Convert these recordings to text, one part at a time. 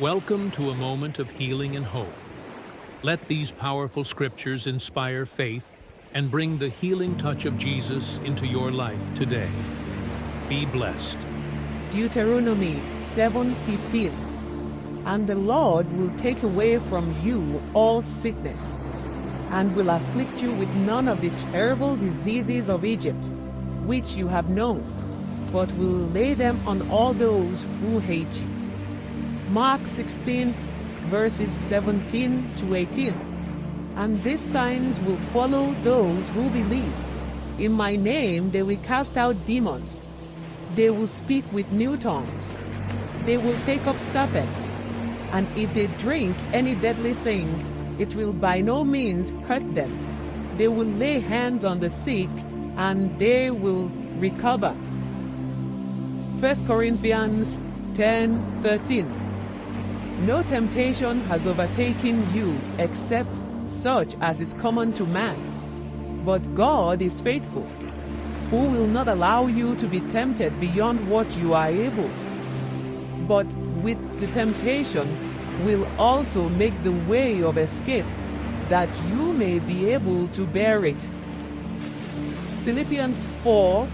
Welcome to a moment of healing and hope. Let these powerful scriptures inspire faith and bring the healing touch of Jesus into your life today. Be blessed. Deuteronomy 7:15. And the Lord will take away from you all sickness, and will afflict you with none of the terrible diseases of Egypt, which you have known, but will lay them on all those who hate you. Mark 16, verses 17 to 18. And these signs will follow those who believe. In my name they will cast out demons. They will speak with new tongues. They will take up serpents. And if they drink any deadly thing, it will by no means hurt them. They will lay hands on the sick, and they will recover. 1 Corinthians 10:13. No temptation has overtaken you except such as is common to man. But God is faithful, who will not allow you to be tempted beyond what you are able, but with the temptation will also make the way of escape, that you may be able to bear it. Philippians 4,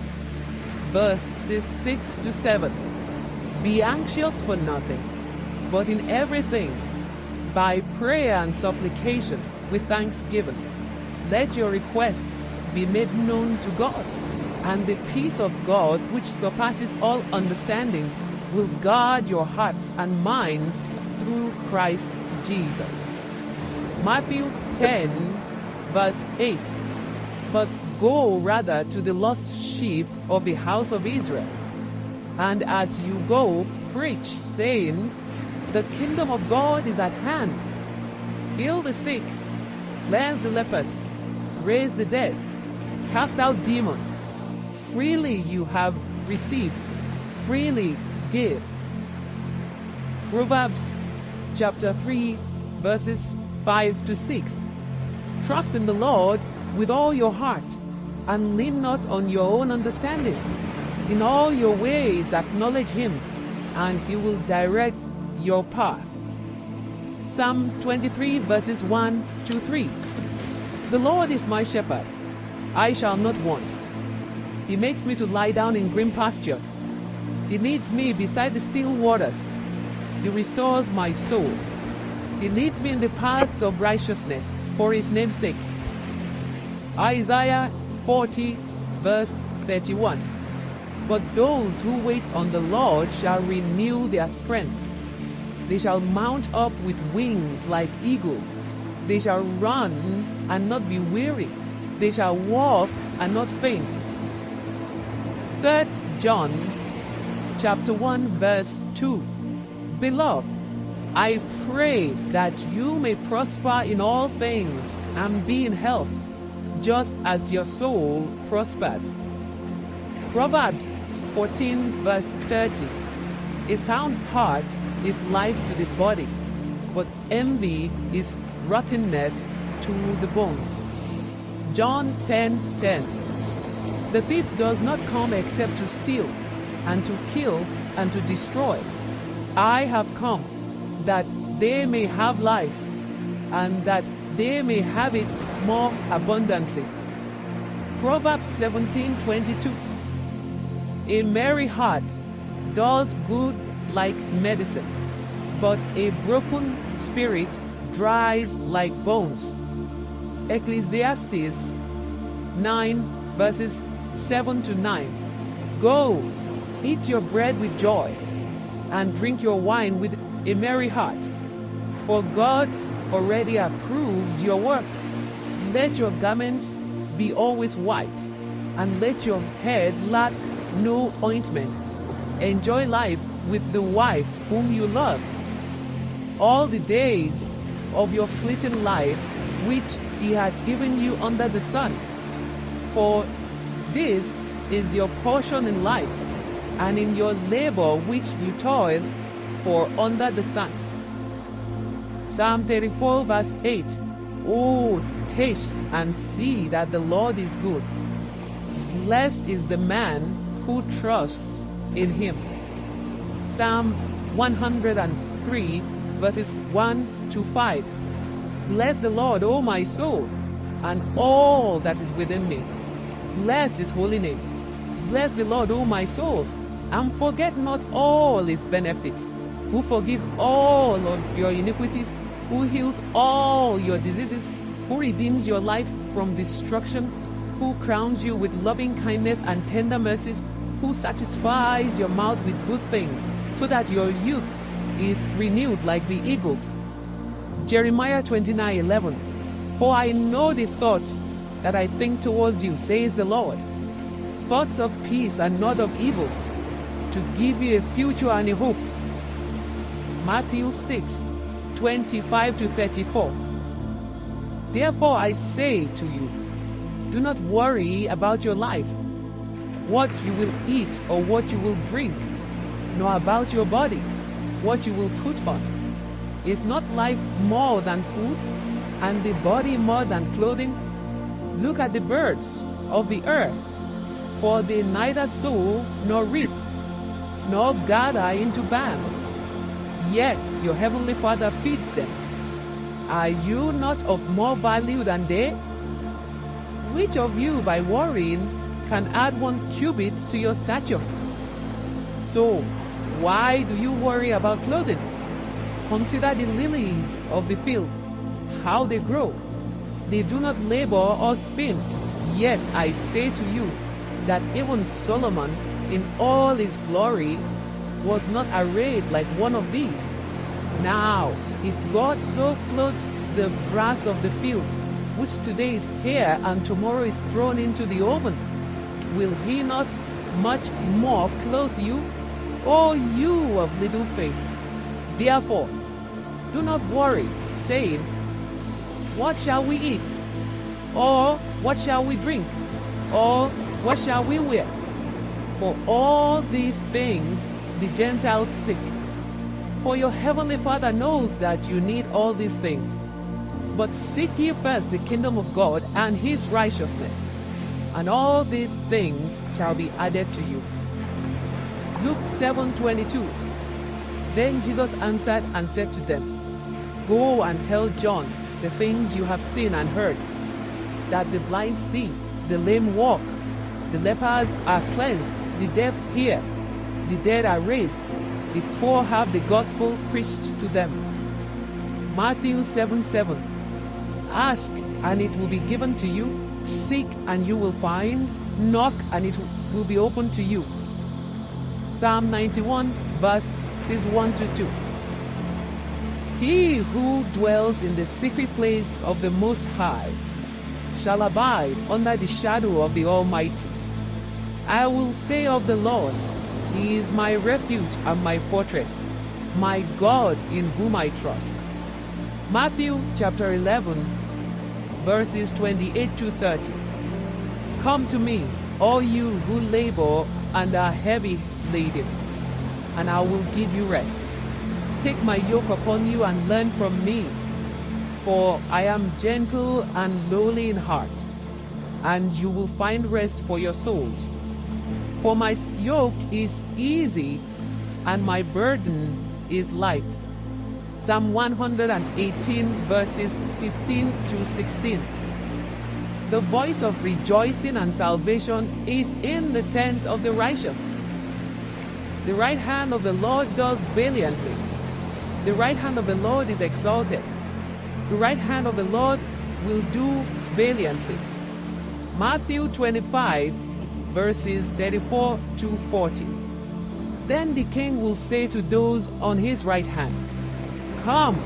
verses 6 to 7. Be anxious for nothing, but in everything, by prayer and supplication, with thanksgiving, let your requests be made known to God, and the peace of God, which surpasses all understanding, will guard your hearts and minds through Christ Jesus. Matthew 10, verse 8. But go rather to the lost sheep of the house of Israel, and as you go, preach, saying, the kingdom of God is at hand. Heal the sick, cleanse the lepers, raise the dead, cast out demons. Freely you have received, freely give. Proverbs chapter 3, verses 5 to 6. Trust in the Lord with all your heart, and lean not on your own understanding. In all your ways acknowledge him, and he will direct your path. Psalm 23, verses 1 to 3. The Lord is my shepherd, I shall not want. He makes me to lie down in green pastures. He leads me beside the still waters. He restores my soul. He leads me in the paths of righteousness for his name's sake. Isaiah 40, verse 31. But those who wait on the Lord shall renew their strength. They shall mount up with wings like eagles. They shall run and not be weary. They shall walk and not faint. 3 John chapter 1, verse 2. Beloved, I pray that you may prosper in all things and be in health, just as your soul prospers. Proverbs 14, verse 30. A sound heart is life to the body, but envy is rottenness to the bones. John 10:10. The thief does not come except to steal, and to kill, and to destroy. I have come that they may have life, and that they may have it more abundantly. Proverbs 17:22. A merry heart does good like medicine, but a broken spirit dries like bones. Ecclesiastes 9, verses 7 to 9. Go, eat your bread with joy, and drink your wine with a merry heart, for God already approves your work. Let your garments be always white, and let your head lack no ointment. Enjoy life with the wife whom you love, all the days of your fleeting life which he has given you under the sun. For this is your portion in life, and in your labor which you toil for under the sun. Psalm 34, verse 8. Oh, taste and see that the Lord is good. Blessed is the man who trusts in him. Psalm 103, 3, verses 1 to 5. Bless the Lord, O my soul, and all that is within me. Bless his holy name. Bless the Lord, O my soul, and forget not all his benefits, who forgives all of your iniquities, who heals all your diseases, who redeems your life from destruction, who crowns you with loving kindness and tender mercies, who satisfies your mouth with good things, so that your youth is renewed like the eagles. Jeremiah 29:11. For I know the thoughts that I think towards you, says the Lord, thoughts of peace and not of evil, to give you a future and a hope. Matthew 6:25 to 34. Therefore I say to you, do not worry about your life, what you will eat or what you will drink, nor about your body, what you will put on. Is not life more than food, and the body more than clothing? Look at the birds of the earth, for they neither sow nor reap, nor gather into barns, yet your heavenly Father feeds them. Are you not of more value than they? Which of you, by worrying, can add 1 cubit to your stature? So, why do you worry about clothing? Consider the lilies of the field, how they grow. They do not labor or spin. Yet I say to you that even Solomon, in all his glory, was not arrayed like one of these. Now, if God so clothes the grass of the field, which today is here and tomorrow is thrown into the oven, will he not much more clothe you, O you of little faith? Therefore, do not worry, saying, what shall we eat? Or what shall we drink? Or what shall we wear? For all these things the Gentiles seek. For your heavenly Father knows that you need all these things. But seek ye first the kingdom of God and his righteousness, and all these things shall be added to you. Luke 7:22. Then Jesus answered and said to them, go and tell John the things you have seen and heard, that the blind see, the lame walk, the lepers are cleansed, the deaf hear, the dead are raised, the poor have the gospel preached to them. Matthew 7:7. Ask, and it will be given to you. Seek, and you will find. Knock, and it will be opened to you. Psalm 91, verses 1 to 2. He who dwells in the secret place of the Most High shall abide under the shadow of the Almighty. I will say of the Lord, he is my refuge and my fortress, my God in whom I trust. Matthew chapter 11, verses 28 to 30. Come to me, all you who labor and are heavy laden, and I will give you rest. Take my yoke upon you and learn from me, for I am gentle and lowly in heart, and you will find rest for your souls. For my yoke is easy and my burden is light. Psalm 118, verses 15 to 16. The voice of rejoicing and salvation is in the tent of the righteous. The right hand of the Lord does valiantly. The right hand of the Lord is exalted. The right hand of the Lord will do valiantly. Matthew 25, verses 34 to 40. Then the king will say to those on his right hand, come,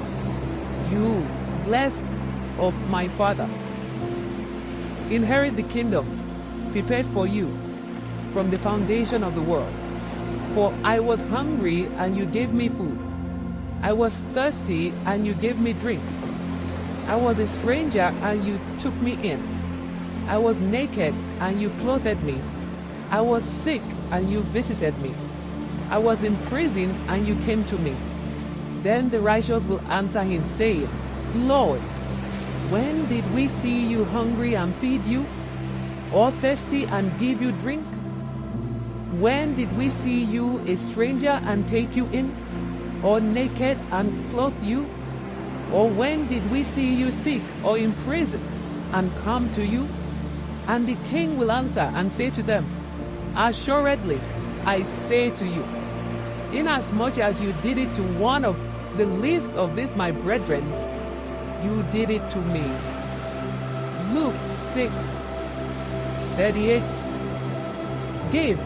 you blessed of my Father. Inherit the kingdom prepared for you from the foundation of the world. For I was hungry, and you gave me food. I was thirsty, and you gave me drink. I was a stranger, and you took me in. I was naked, and you clothed me. I was sick, and you visited me. I was in prison, and you came to me. Then the righteous will answer him, saying, Lord, when did we see you hungry and feed you, or thirsty and give you drink? When did we see you a stranger and take you in, or naked and clothe you? Or when did we see you sick or in prison and come to you? And the king will answer and say to them, Assuredly, I say to you, inasmuch as you did it to one of the least of these my brethren, you did it to me. Luke 6:38. Give,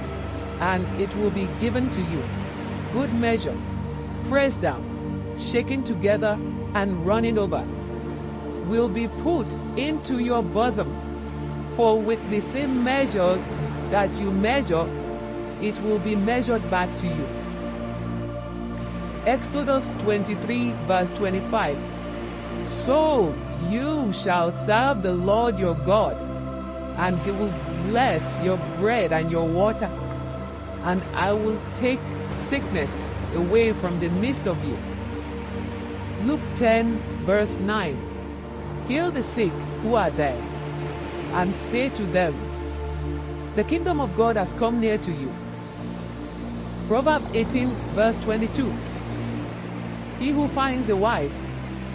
and it will be given to you. Good measure, pressed down, shaken together, and running over, will be put into your bosom. For with the same measure that you measure, it will be measured back to you. Exodus 23:25. So you shall serve the Lord your God, and he will bless your bread and your water, and I will take sickness away from the midst of you. Luke 10:9. Heal the sick who are there, and say to them, the kingdom of God has come near to you. Proverbs 18:22. He who finds a wife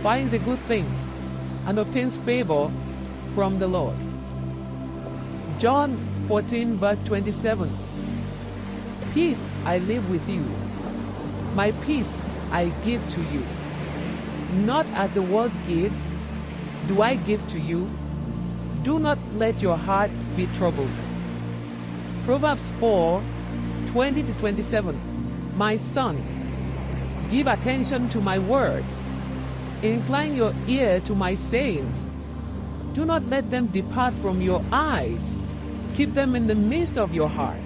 finds a good thing and obtains favor from the Lord. John 14:27. Peace I leave with you, my peace I give to you. Not as the world gives, do I give to you. Do not let your heart be troubled. Proverbs 4:20-27. My son, give attention to my words. Incline your ear to my sayings. Do not let them depart from your eyes. Keep them in the midst of your heart,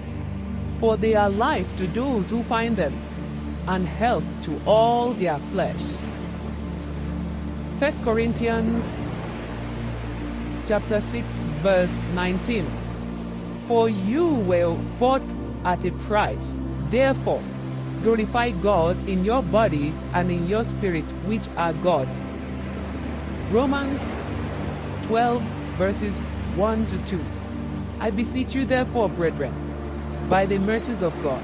for they are life to those who find them, and health to all their flesh. 1 Corinthians chapter 6:19. For you were bought at a price. Therefore, glorify God in your body and in your spirit, which are God's. Romans 12:1-2. I beseech you therefore, brethren, by the mercies of God,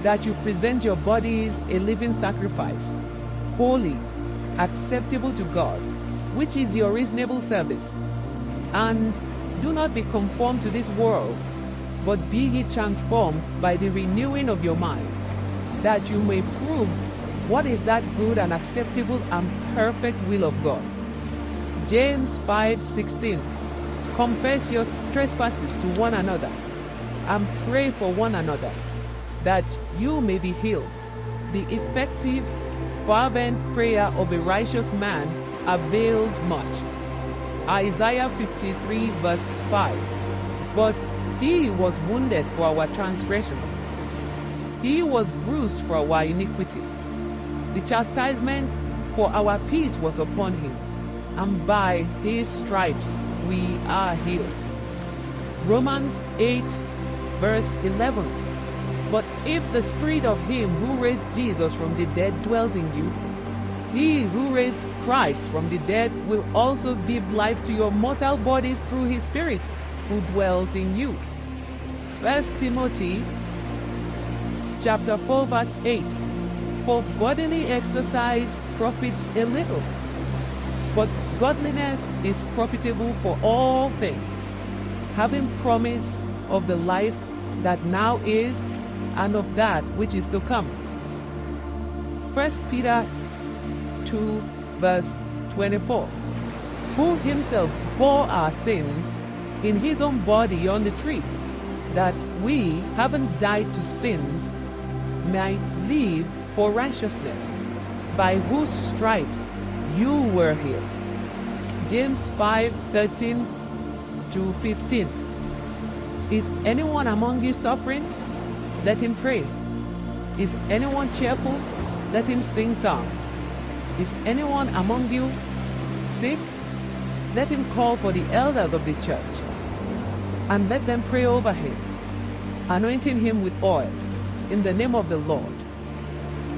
that you present your bodies a living sacrifice, holy, acceptable to God, which is your reasonable service. And do not be conformed to this world, but be ye transformed by the renewing of your mind, that you may prove what is that good and acceptable and perfect will of God. James 5:16. Confess your trespasses to one another, and pray for one another, that you may be healed. The effective, fervent prayer of a righteous man avails much. Isaiah 53:5. But he was wounded for our transgressions. He was bruised for our iniquities. The chastisement for our peace was upon him, and by his stripes we are healed. Romans 8:11. But if the spirit of him who raised Jesus from the dead dwells in you, he who raised Christ from the dead will also give life to your mortal bodies through his spirit who dwells in you. 1 Timothy chapter 4:8. For bodily exercise profits a little, but godliness is profitable for all things, having promise of the life that now is and of that which is to come. 1 Peter 2:24. Who himself bore our sins in his own body on the tree, that we, having died to sins, might live for righteousness, by whose stripes you were healed. James 5:13-15. Is anyone among you suffering? Let him pray. Is anyone cheerful? Let him sing psalms. Is anyone among you sick? Let him call for the elders of the church, and let them pray over him, anointing him with oil in the name of the Lord.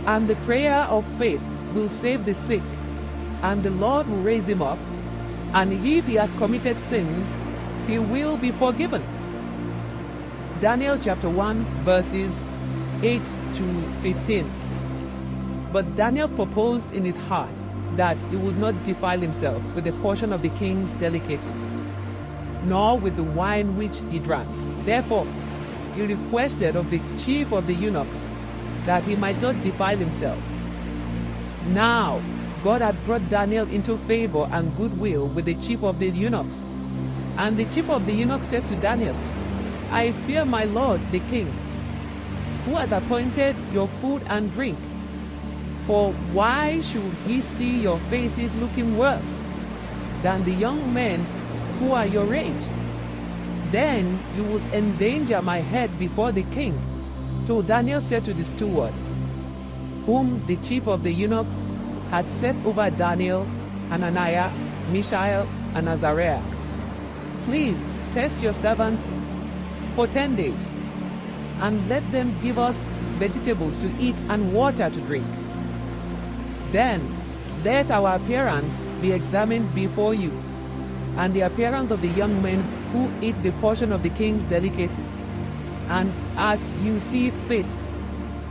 And the prayer of faith will save the sick, and the Lord will raise him up, and if he has committed sins, he will be forgiven. Daniel chapter 1 verses 8-15. But Daniel proposed in his heart that he would not defile himself with a portion of the king's delicacies, nor with the wine which he drank. Therefore, he requested of the chief of the eunuchs that he might not defile himself. Now, God had brought Daniel into favor and goodwill with the chief of the eunuchs. And the chief of the eunuchs said to Daniel, I fear my lord the king, who has appointed your food and drink. For why should he see your faces looking worse than the young men who are your age? Then you would endanger my head before the king. So Daniel said to the steward, whom the chief of the eunuchs had set over Daniel, Hananiah, Mishael, and Azariah, please test your servants for 10 days, and let them give us vegetables to eat and water to drink. Then let our appearance be examined before you, and the appearance of the young men who eat the portion of the king's delicacies, and as you see fit,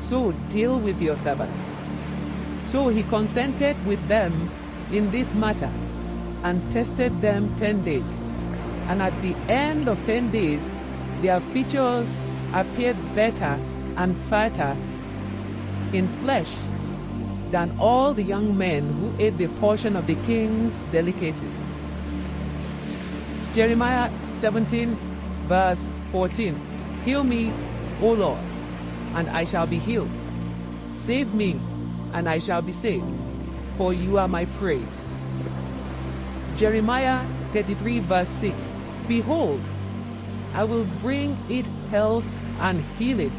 so deal with your servants. So he consented with them in this matter, and tested them 10 days. And at the end of 10 days, their features appeared better and fatter in flesh than all the young men who ate the portion of the king's delicacies. Jeremiah 17, verse 14. Heal me, O Lord, and I shall be healed. Save me, and I shall be saved, for you are my praise. Jeremiah 33, verse 6. Behold, I will bring it health and healing.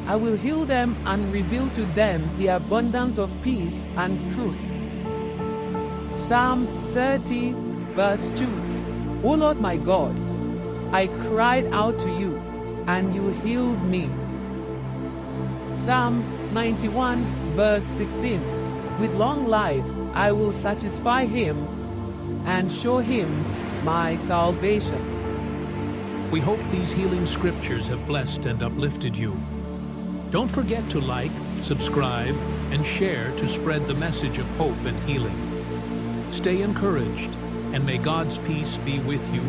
I will heal them and reveal to them the abundance of peace and truth. Psalm 30, verse 2. O Lord my God, I cried out to you, and you healed me. Psalm 91, verse 16. With long life I will satisfy him and show him my salvation. We hope these healing scriptures have blessed and uplifted you. Don't forget to like, subscribe, and share to spread the message of hope and healing. Stay encouraged, and may God's peace be with you